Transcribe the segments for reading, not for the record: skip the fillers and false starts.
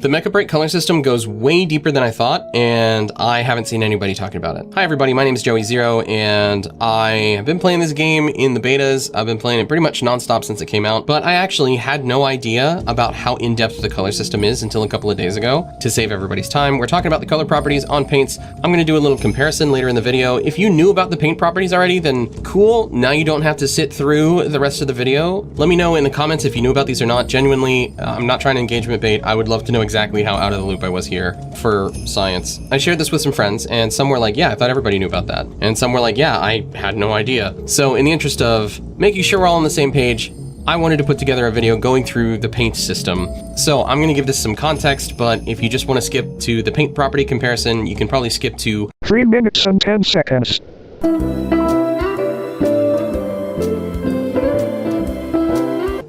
The Mecha BREAK color system goes way deeper than I thought, and I haven't seen anybody talking about it. Hi everybody, my name is Joey Zero, and I have been playing this game in the betas. I've been playing it pretty much nonstop since it came out, but I actually had no idea about how in-depth the color system is until a couple of days ago. To save everybody's time, we're talking about the color properties on paints. I'm gonna do a little comparison later in the video. If you knew about the paint properties already, then cool. Now you don't have to sit through the rest of the video. Let me know in the comments if you knew about these or not. Genuinely, I'm not trying to engagement bait. I would love to know exactly how out of the loop I was here for science. I shared this with some friends, and some were like, yeah, I thought everybody knew about that. And some were like, yeah, I had no idea. So in the interest of making sure we're all on the same page, I wanted to put together a video going through the paint system. So I'm gonna give this some context, but if you just wanna skip to the paint property comparison, you can probably skip to 3 minutes and 10 seconds.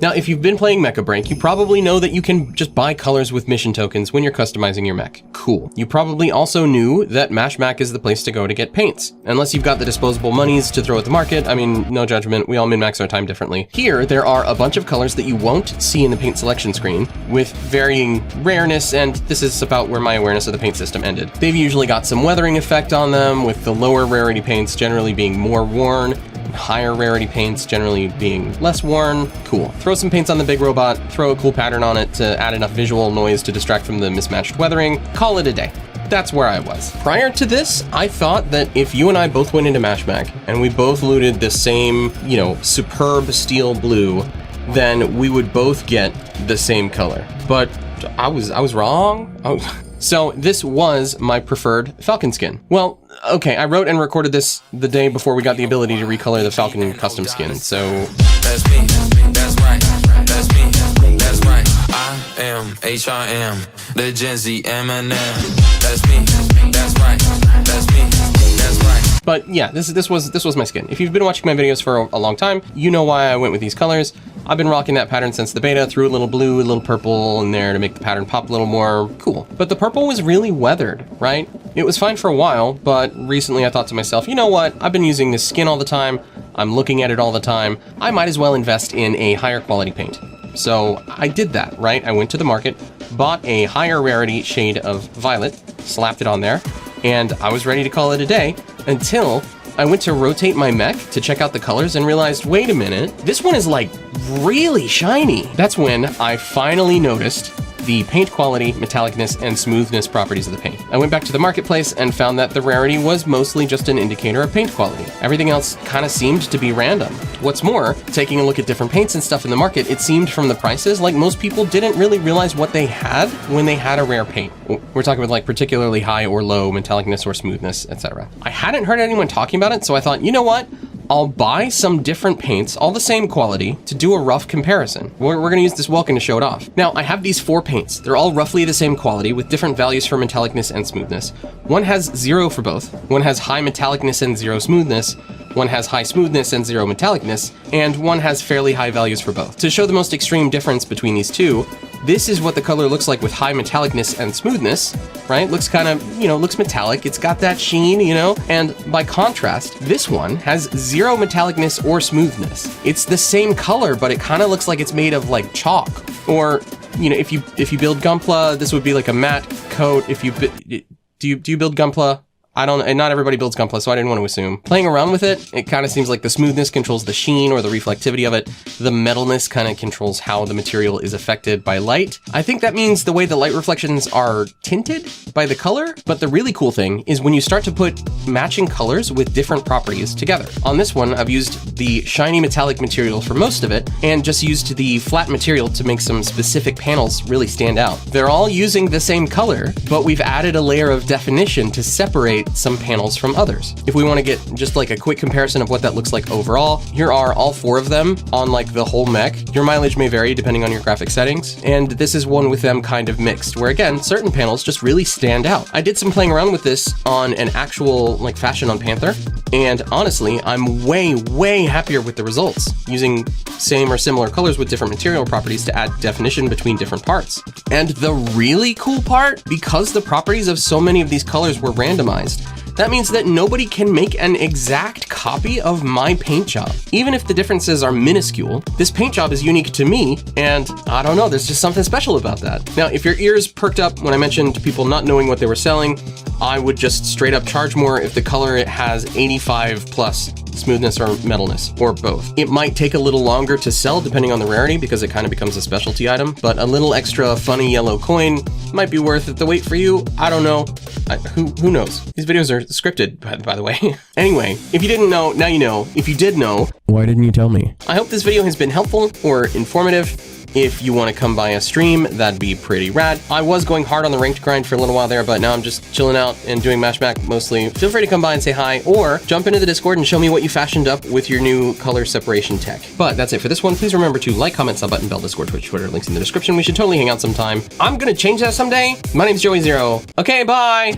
Now, if you've been playing Mecha BREAK, you probably know that you can just buy colors with mission tokens when you're customizing your mech. Cool. You probably also knew that mechabreak is the place to go to get paints. Unless you've got the disposable monies to throw at the market, I mean, no judgment, we all min-max our time differently. Here, there are a bunch of colors that you won't see in the paint selection screen with varying rareness, and this is about where my awareness of the paint system ended. They've usually got some weathering effect on them, with the lower rarity paints generally being more worn, higher rarity paints generally being less worn. Cool. Throw some paints on the big robot, throw a cool pattern on it to add enough visual noise to distract from the mismatched weathering, call it a day. That's where I was. Prior to this, I thought that if you and I both went into mechabreak and we both looted the same, superb steel blue, then we would both get the same color. But I was wrong. So this was my preferred Falcon skin. Well, okay, I wrote and recorded this the day before we got the ability to recolor the Falcon custom skin, so... That's me, that's right, that's me, that's right. I am H-I-M, the Gen Z Eminem. That's me, that's right, that's me, that's right. But yeah, this was my skin. If you've been watching my videos for a long time, you know why I went with these colors. I've been rocking that pattern since the beta, threw a little blue, a little purple in there to make the pattern pop a little more cool. But the purple was really weathered, right? It was fine for a while, but recently I thought to myself, you know what? I've been using this skin all the time. I'm looking at it all the time. I might as well invest in a higher quality paint. So I did that, right? I went to the market, bought a higher rarity shade of violet, slapped it on there, and I was ready to call it a day until I went to rotate my mech to check out the colors and realized, wait a minute, this one is like really shiny. That's when I finally noticed the paint quality, metallicness, and smoothness properties of the paint. I went back to the marketplace and found that the rarity was mostly just an indicator of paint quality. Everything else kind of seemed to be random. What's more, taking a look at different paints and stuff in the market, it seemed from the prices like most people didn't really realize what they had when they had a rare paint. We're talking with like particularly high or low metallicness or smoothness, etc. I hadn't heard anyone talking about it, so I thought, you know what? I'll buy some different paints, all the same quality, to do a rough comparison. We're gonna use this Welkin to show it off. Now, I have these 4 paints. They're all roughly the same quality with different values for metallicness and smoothness. One has 0 for both. One has high metallicness and 0 smoothness. One has high smoothness and 0 metallicness. And one has fairly high values for both. To show the most extreme difference between these two, this is what the color looks like with high metallicness and smoothness, right? Looks kind of, looks metallic. It's got that sheen, And by contrast, this one has 0 metallicness or smoothness. It's the same color, but it kind of looks like it's made of like chalk. Or, if you build Gunpla, this would be like a matte coat. If you do you build Gunpla? I don't, and not everybody builds Gunpla, so I didn't want to assume. Playing around with it, it kind of seems like the smoothness controls the sheen or the reflectivity of it. The metalness kind of controls how the material is affected by light. I think that means the way the light reflections are tinted by the color, but the really cool thing is when you start to put matching colors with different properties together. On this one, I've used the shiny metallic material for most of it, and just used the flat material to make some specific panels really stand out. They're all using the same color, but we've added a layer of definition to separate some panels from others. If we want to get just like a quick comparison of what that looks like overall, here are all 4 of them on like the whole mech. Your mileage may vary depending on your graphic settings, and this is one with them kind of mixed, where again, certain panels just really stand out. I did some playing around with this on an actual like fashion on Panther, and honestly, I'm way happier with the results, using same or similar colors with different material properties to add definition between different parts. And the really cool part, because the properties of so many of these colors were randomized, That means that nobody can make an exact copy of my paint job. Even if the differences are minuscule, this paint job is unique to me, and I don't know, there's just something special about that. Now, if your ears perked up when I mentioned people not knowing what they were selling, I would just straight up charge more if the color has 85 plus smoothness or metalness, or both. It might take a little longer to sell depending on the rarity because it kind of becomes a specialty item, but a little extra funny yellow coin might be worth it the wait for you. I don't know. Who knows? These videos are scripted, by the way. Anyway, if you didn't know, now you know. If you did know, why didn't you tell me? I hope this video has been helpful or informative. If you want to come by a stream, that'd be pretty rad. I was going hard on the ranked grind for a little while there, but now I'm just chilling out and doing mashback mostly. Feel free to come by and say hi, or jump into the Discord and show me what you fashioned up with your new color separation tech. But that's it for this one. Please remember to like, comment, sub button, bell, Discord, Twitch, Twitter, links in the description. We should totally hang out sometime. I'm gonna change that someday. My name's Joey Zero. Okay, bye.